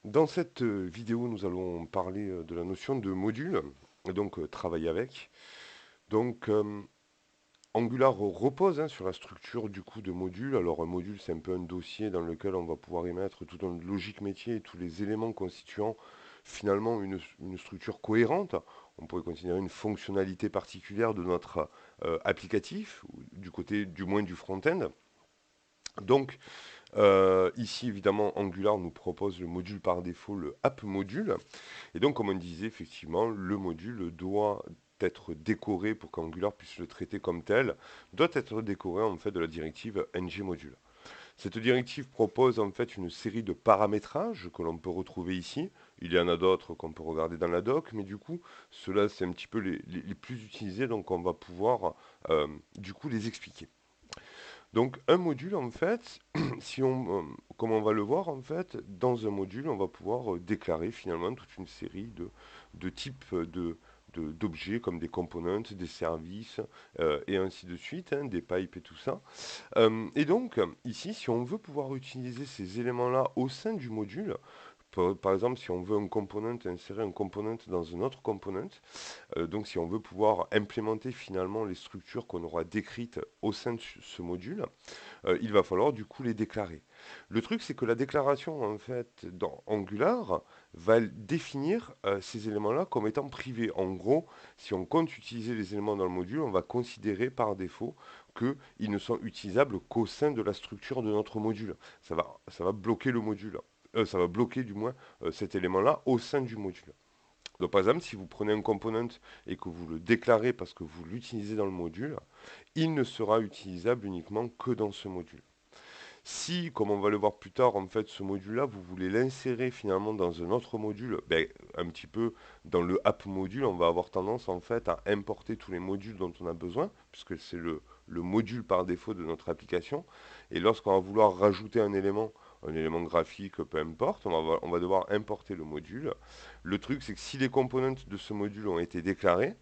Dans cette vidéo, nous allons parler de la notion de module, et donc travailler avec. Donc, Angular repose sur la structure du coup de module. Alors, un module, c'est un peu un dossier dans lequel on va pouvoir émettre toute une logique métier et tous les éléments constituant finalement une structure cohérente. On pourrait considérer une fonctionnalité particulière de notre applicatif, ou du côté du moins du front-end. Donc, ici, évidemment, Angular nous propose le module par défaut, le app module. Et donc, comme on disait, effectivement, le module doit être décoré pour qu'Angular puisse le traiter comme tel, doit être décoré en fait de la directive ng-module. Cette directive propose en fait une série de paramétrages que l'on peut retrouver ici. Il y en a d'autres qu'on peut regarder dans la doc, mais du coup, ceux-là, c'est un petit peu les plus utilisés, donc on va pouvoir du coup les expliquer. Donc un module, en fait, si on, comme on va le voir, en fait, dans un module, on va pouvoir déclarer finalement toute une série de types d'objets comme des components, des services et ainsi de suite, hein, des pipes et tout ça. Et donc, ici, si on veut pouvoir utiliser ces éléments-là au sein du module, par exemple, si on veut un component, insérer un component dans un autre component, donc si on veut pouvoir implémenter finalement les structures qu'on aura décrites au sein de ce module, il va falloir du coup les déclarer. Le truc, c'est que la déclaration, en fait, dans Angular, va définir ces éléments-là comme étant privés. En gros, si on compte utiliser les éléments dans le module, on va considérer par défaut qu'ils ne sont utilisables qu'au sein de la structure de notre module. Ça va bloquer le module. Ça va bloquer du moins cet élément-là au sein du module. Donc par exemple, si vous prenez un component et que vous le déclarez parce que vous l'utilisez dans le module, il ne sera utilisable uniquement que dans ce module. Si, comme on va le voir plus tard, en fait, ce module-là, vous voulez l'insérer finalement dans un autre module, ben, un petit peu dans le app module, on va avoir tendance en fait à importer tous les modules dont on a besoin, puisque c'est le module par défaut de notre application. Et lorsqu'on va vouloir rajouter un élément graphique, peu importe, on va devoir importer le module. Le truc, c'est que si les components de ce module ont été déclarés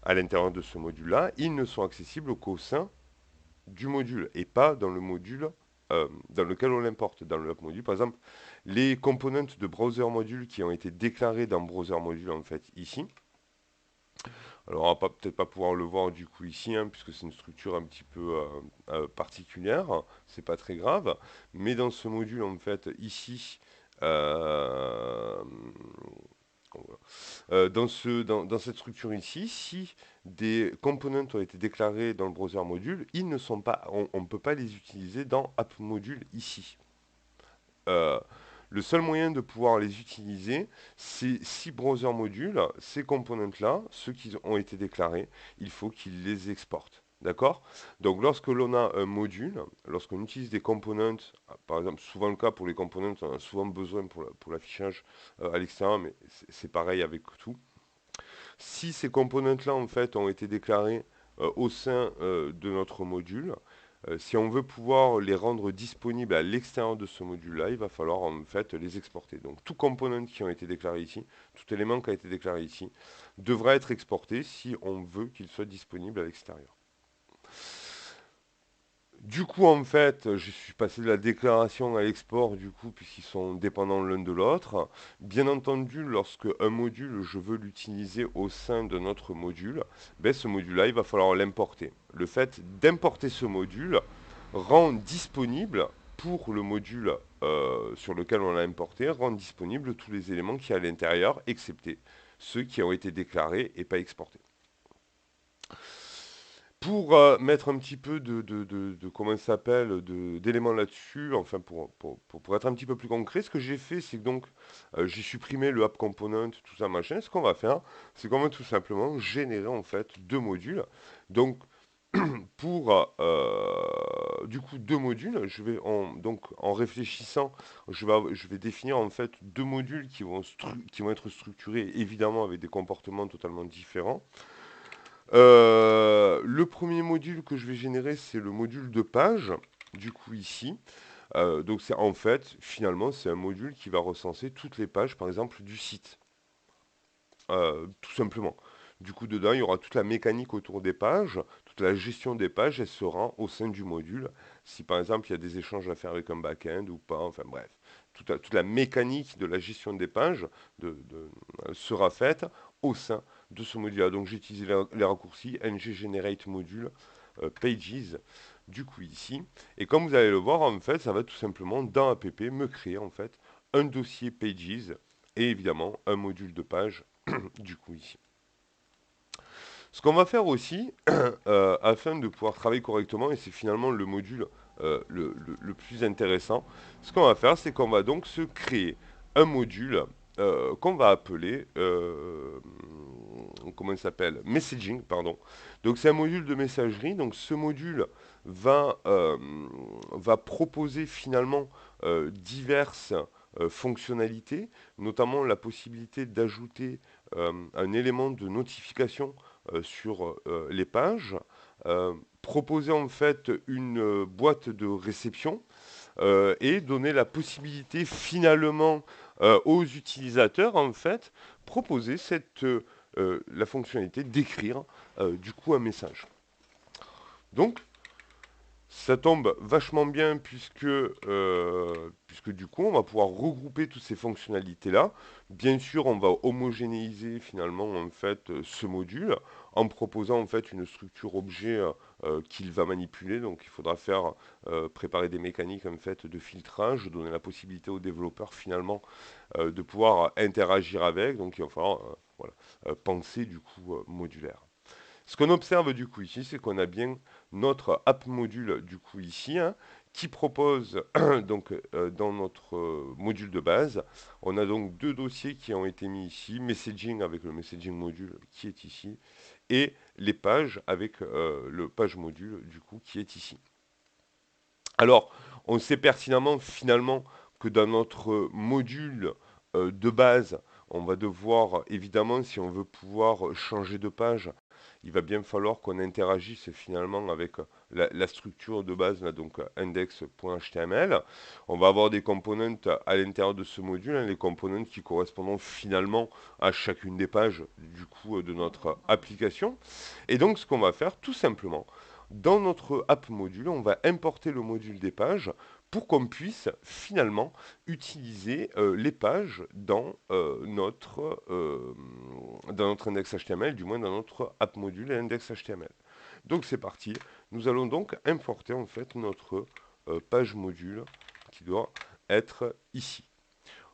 à l'intérieur de ce module-là, ils ne sont accessibles qu'au sein du module et pas dans le module dans lequel on l'importe, dans le module. Par exemple, les components de browser module qui ont été déclarés dans browser module en fait ici. Alors on va peut-être pas pouvoir le voir du coup ici, hein, puisque c'est une structure un petit peu particulière, c'est pas très grave. Mais dans ce module en fait ici, euh, voilà. Dans cette structure ici, si des components ont été déclarés dans le browser module, ils ne sont pas, on ne peut pas les utiliser dans app module ici. Euh, le seul moyen de pouvoir les utiliser, c'est si browser module, ces components-là, ceux qui ont été déclarés, il faut qu'ils les exportent. D'accord? Donc lorsque l'on a un module, lorsqu'on utilise des components, par exemple, souvent le cas pour les components, on a souvent besoin pour l'affichage à l'extérieur, mais c'est pareil avec tout. Si ces components-là, en fait, ont été déclarés au sein de notre module, si on veut pouvoir les rendre disponibles à l'extérieur de ce module-là, il va falloir en fait les exporter. Donc tout component qui ont été déclarés ici, tout élément qui a été déclaré ici, devra être exporté si on veut qu'il soit disponible à l'extérieur. Du coup, en fait, je suis passé de la déclaration à l'export, du coup, puisqu'ils sont dépendants l'un de l'autre. Bien entendu, lorsque un module, je veux l'utiliser au sein de notre module, ben, ce module-là, il va falloir l'importer. Le fait d'importer ce module rend disponible pour le module sur lequel on l'a importé, rend disponible tous les éléments qui y a à l'intérieur, excepté ceux qui ont été déclarés et pas exportés. Pour mettre un petit peu comment ça s'appelle, d'éléments là-dessus, enfin pour être un petit peu plus concret, ce que j'ai fait, c'est que donc j'ai supprimé le app component, tout ça machin. Ce qu'on va faire, c'est qu'on va tout simplement générer en fait deux modules. Donc pour du coup deux modules, donc en réfléchissant, je vais définir en fait deux modules qui vont être structurés évidemment avec des comportements totalement différents. Le premier module que je vais générer, c'est le module de page, du coup ici. Donc c'est en fait, finalement, c'est un module qui va recenser toutes les pages, par exemple, du site, tout simplement. Du coup, dedans, il y aura toute la mécanique autour des pages, toute la gestion des pages, elle sera au sein du module. Si par exemple, il y a des échanges à faire avec un back-end ou pas, enfin bref. toute la mécanique de la gestion des pages sera faite au sein de ce module-là. Donc j'ai utilisé les raccourcis ng-generate module pages du coup ici. Et comme vous allez le voir, en fait, ça va tout simplement dans app me créer en fait un dossier pages et évidemment un module de page du coup ici. Ce qu'on va faire aussi, afin de pouvoir travailler correctement, et c'est finalement le module le plus intéressant, ce qu'on va faire, c'est qu'on va donc se créer un module qu'on va appeler, comment il s'appelle? Messaging, pardon. Donc c'est un module de messagerie. Donc ce module va proposer finalement diverses fonctionnalités, notamment la possibilité d'ajouter un élément de notification sur les pages, proposer en fait une boîte de réception et donner la possibilité finalement aux utilisateurs en fait proposer la fonctionnalité d'écrire du coup un message. Donc ça tombe vachement bien puisque du coup, on va pouvoir regrouper toutes ces fonctionnalités-là. Bien sûr, on va homogénéiser finalement en fait ce module en proposant en fait une structure objet qu'il va manipuler. Donc, il faudra faire préparer des mécaniques en fait de filtrage, donner la possibilité aux développeurs finalement de pouvoir interagir avec. Donc, il va falloir voilà, penser du coup modulaire. Ce qu'on observe du coup ici, c'est qu'on a bien notre app module du coup ici, hein, qui propose donc dans notre module de base, on a donc deux dossiers qui ont été mis ici, messaging avec le messaging module qui est ici, et les pages avec le page module du coup qui est ici. Alors, on sait pertinemment finalement que dans notre module de base, on va devoir évidemment, si on veut pouvoir changer de page, il va bien falloir qu'on interagisse finalement avec la structure de base, là, donc index.html. On va avoir des components à l'intérieur de ce module, hein, les components qui correspondent finalement à chacune des pages du coup de notre application. Et donc ce qu'on va faire tout simplement, dans notre app module, on va importer le module des pages pour qu'on puisse finalement utiliser les pages dans notre index HTML, du moins dans notre app module et index HTML. Donc c'est parti. Nous allons donc importer en fait notre page module qui doit être ici.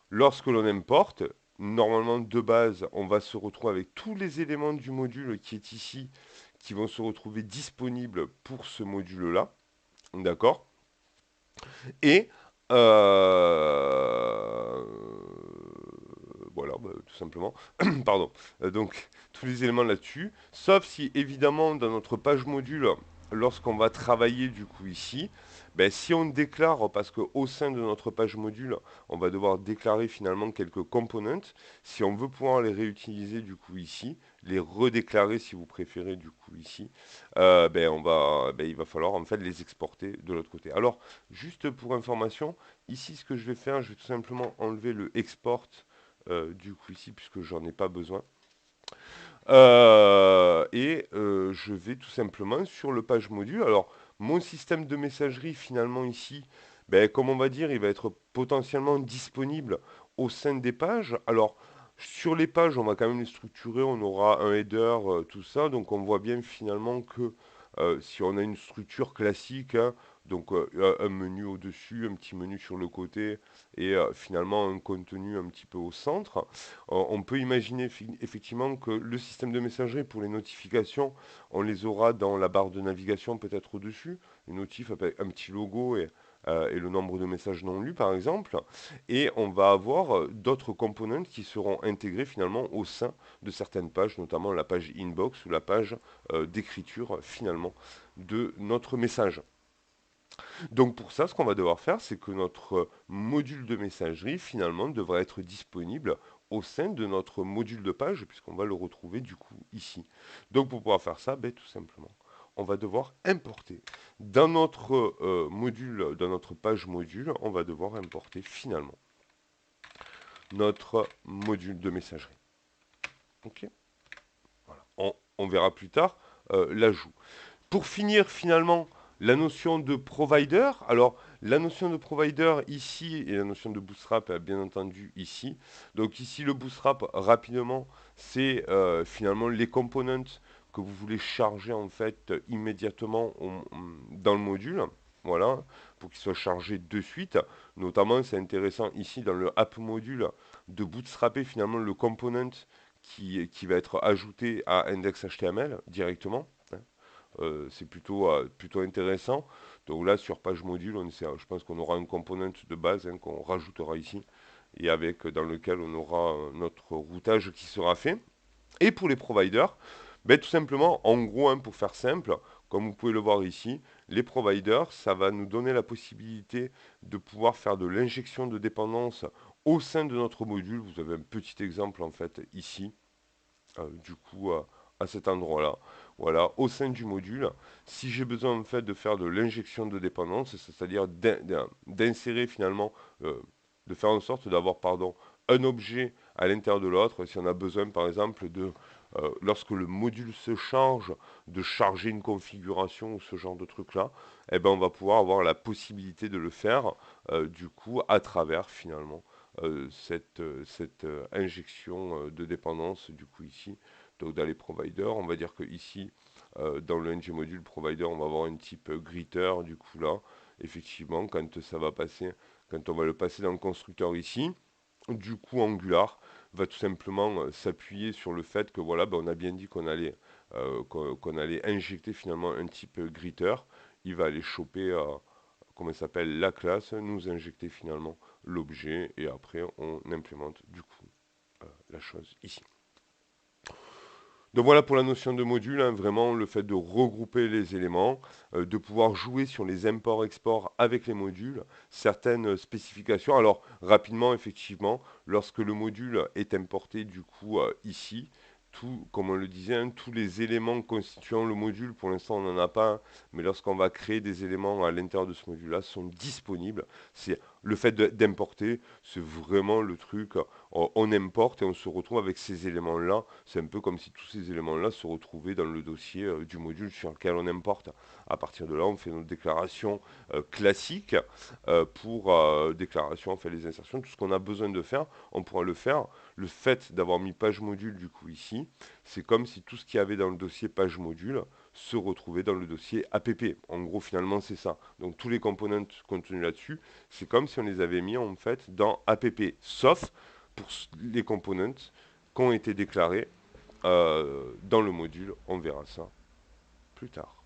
Lorsque l'on importe, normalement de base, on va se retrouver avec tous les éléments du module qui est ici, qui vont se retrouver disponibles pour ce module-là. D'accord? Et voilà, bah, tout simplement. Pardon. Donc, tous les éléments là-dessus. Sauf si, évidemment, dans notre page module, lorsqu'on va travailler du coup ici, ben, si on déclare, parce qu'au sein de notre page module, on va devoir déclarer finalement quelques components, si on veut pouvoir les réutiliser du coup ici, les redéclarer si vous préférez du coup ici, il va falloir en fait les exporter de l'autre côté. Alors, juste pour information, ici ce que je vais faire, je vais tout simplement enlever le export du coup ici, puisque j'en ai pas besoin. Je vais tout simplement sur le page module. Alors, mon système de messagerie, finalement, ici, ben, comme on va dire, il va être potentiellement disponible au sein des pages. Alors, sur les pages, on va quand même les structurer. On aura un header, tout ça. Donc, on voit bien finalement que si on a une structure classique, hein, donc un menu au-dessus, un petit menu sur le côté et finalement un contenu un petit peu au centre. On peut imaginer effectivement que le système de messagerie pour les notifications, on les aura dans la barre de navigation peut-être au-dessus, une notif avec un petit logo et le nombre de messages non lus par exemple. Et on va avoir d'autres components qui seront intégrés finalement au sein de certaines pages, notamment la page inbox ou la page d'écriture finalement de notre message. Donc pour ça, ce qu'on va devoir faire, c'est que notre module de messagerie, finalement, devra être disponible au sein de notre module de page, puisqu'on va le retrouver du coup ici. Donc pour pouvoir faire ça, ben, tout simplement, on va devoir importer. Dans notre module, dans notre page module, on va devoir importer finalement notre module de messagerie. Ok. Voilà. On verra plus tard l'ajout. Pour finir finalement La notion de provider, alors la notion de provider ici et la notion de bootstrap bien entendu ici. Donc ici le bootstrap rapidement c'est finalement les components que vous voulez charger en fait immédiatement dans le module. Voilà, pour qu'il soit chargé de suite. Notamment c'est intéressant ici dans le app module de bootstrapper finalement le component qui va être ajouté à index.html directement. C'est plutôt intéressant. Donc là, sur page module, je pense qu'on aura un component de base qu'on rajoutera ici et avec dans lequel on aura notre routage qui sera fait. Et pour les providers, ben, tout simplement, en gros, pour faire simple, comme vous pouvez le voir ici, les providers, ça va nous donner la possibilité de pouvoir faire de l'injection de dépendance au sein de notre module. Vous avez un petit exemple en fait ici du coup à cet endroit-là. Voilà, au sein du module, si j'ai besoin en fait de faire de l'injection de dépendance, c'est-à-dire d'insérer finalement, de faire en sorte d'avoir pardon un objet à l'intérieur de l'autre, si on a besoin par exemple de lorsque le module se charge, de charger une configuration ou ce genre de truc-là, eh ben on va pouvoir avoir la possibilité de le faire du coup à travers finalement cette injection de dépendance du coup ici. Donc dans les providers, on va dire que ici dans le ng module provider, on va avoir un type greeter du coup là. Effectivement, quand ça va passer, quand on va le passer dans le constructeur ici, du coup Angular va tout simplement s'appuyer sur le fait que voilà, ben, on a bien dit qu'on allait injecter finalement un type greeter. Il va aller choper comment ça s'appelle la classe, nous injecter finalement l'objet et après on implémente du coup la chose ici. Donc voilà pour la notion de module, hein, vraiment le fait de regrouper les éléments, de pouvoir jouer sur les imports-exports avec les modules, certaines spécifications. Alors rapidement, effectivement, lorsque le module est importé du coup ici, tout, comme on le disait, hein, tous les éléments constituant le module, pour l'instant on n'en a pas, mais lorsqu'on va créer des éléments à l'intérieur de ce module-là, sont disponibles. C'est le fait d'importer, c'est vraiment le truc on importe et on se retrouve avec ces éléments-là. C'est un peu comme si tous ces éléments-là se retrouvaient dans le dossier du module sur lequel on importe. À partir de là, on fait notre déclaration classique pour déclaration, on fait les insertions, tout ce qu'on a besoin de faire, on pourra le faire. Le fait d'avoir mis page module du coup ici, c'est comme si tout ce qu'il y avait dans le dossier page module se retrouvait dans le dossier app. En gros, finalement, c'est ça. Donc tous les components contenus là-dessus, c'est comme si on les avait mis en fait dans app, sauf pour les components qui ont été déclarés dans le module. On verra ça plus tard.